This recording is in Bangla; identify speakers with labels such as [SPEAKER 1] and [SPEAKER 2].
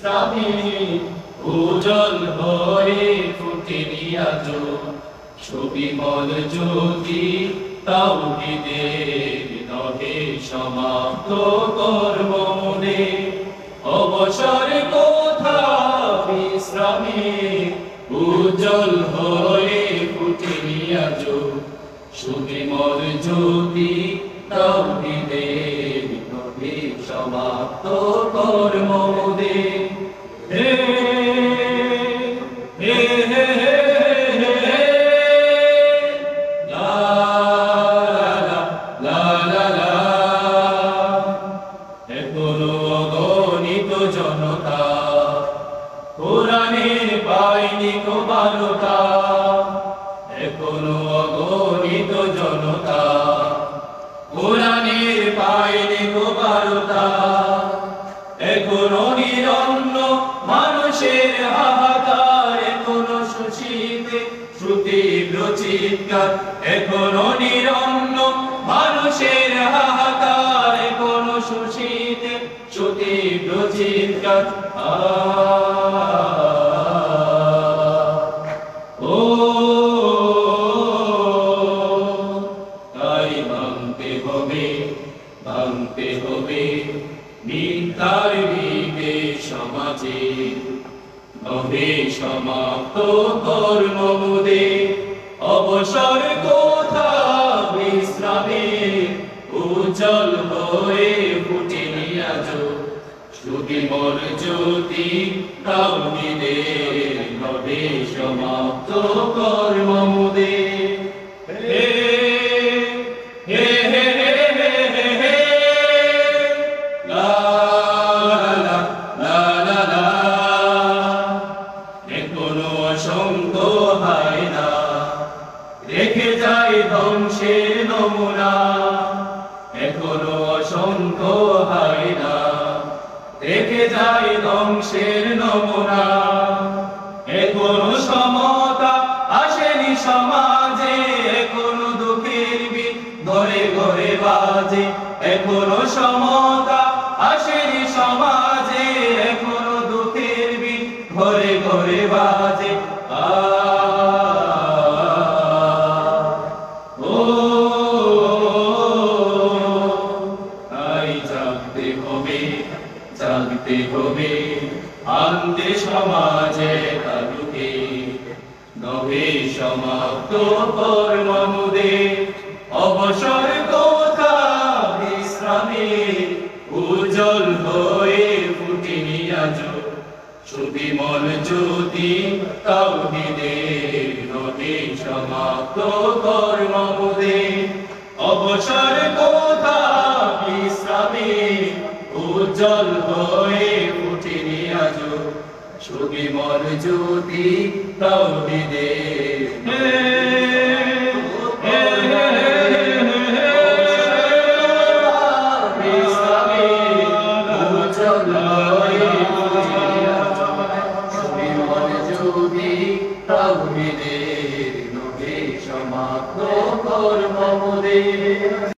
[SPEAKER 1] বিশ্রামে উজ্জ্বল হয়ে ফুটেনি আজ সুবিমল জ্যোতি তাওহীদের নহে সমাপ্ত কর্ম মনে অবসর কোথা বিশ্রামে উজ্জ্বল হয়ে ফুটেনি আজ সুবিমল জ্যোতি তাওহীদের নহে সমাপ্ত কর্ম মনে হে হে হে জনতা কোরআনের পায়নি কো বারতা এখনো অগণিত জনতা কোরআনের পায়নি কো বারতা এখনো নিরন্ন মানুষের হাহাকার এখনো সুশীতে শ্রুতীব্র চিৎকার এখনো নিরন্ন মানুষের হাহাকার এখনো সুশীতে শ্রুতীব্র চিৎকার ও তাই ভাঙতে হবে মিথ্যার ভিড়ে সমাজে নহে সমাপ্ত কর্ম মোদের অবসর কোথা বিশ্রামে উজ্জ্বল হয়ে ফুটেনি আজ সুবিমল জ্যোতি তাওহীদের নহে সমাপ্ত কর্ম মোদের হে হে হে হে হে হে লা লা লা লা লা এখনো অসংখ্য হয় না রেখে যায় ধ্বংসের নমুনা এখনো অসংখ্য হয় না রেখে যায় ধ্বংসের নমুনা এখনো সমতা আসেনি সমাজে এখনো দুঃখের বীজ ঘরে ঘরে বাজে এখনো সমতা আসেনি সমাজে এখনো দুঃখের বীজ ঘরে ঘরে বাজে জাগতে হবে আনতে সমাজে তালুকে নহে সমাপ্ত কর্ম মোদের অবসর কোথা বিশ্রামে উজ্জ্বল হয়ে ফুটেনি আজ সুবিমল জ্যোতি তাওহীদের নহে সমাপ্ত কর্ম মোদের অবসর কোথা বিশ্রামে উজ্জ্বল হয়ে ফুটেনি আজ সুবিমল জ্যোতি তাওহীদের বিশ্রামে উজ্জ্বল হয়ে ফুটেনি আজ সুবিমল জ্যোতি তাওহীদের নহে সমাপ্ত কর্ম মোদের।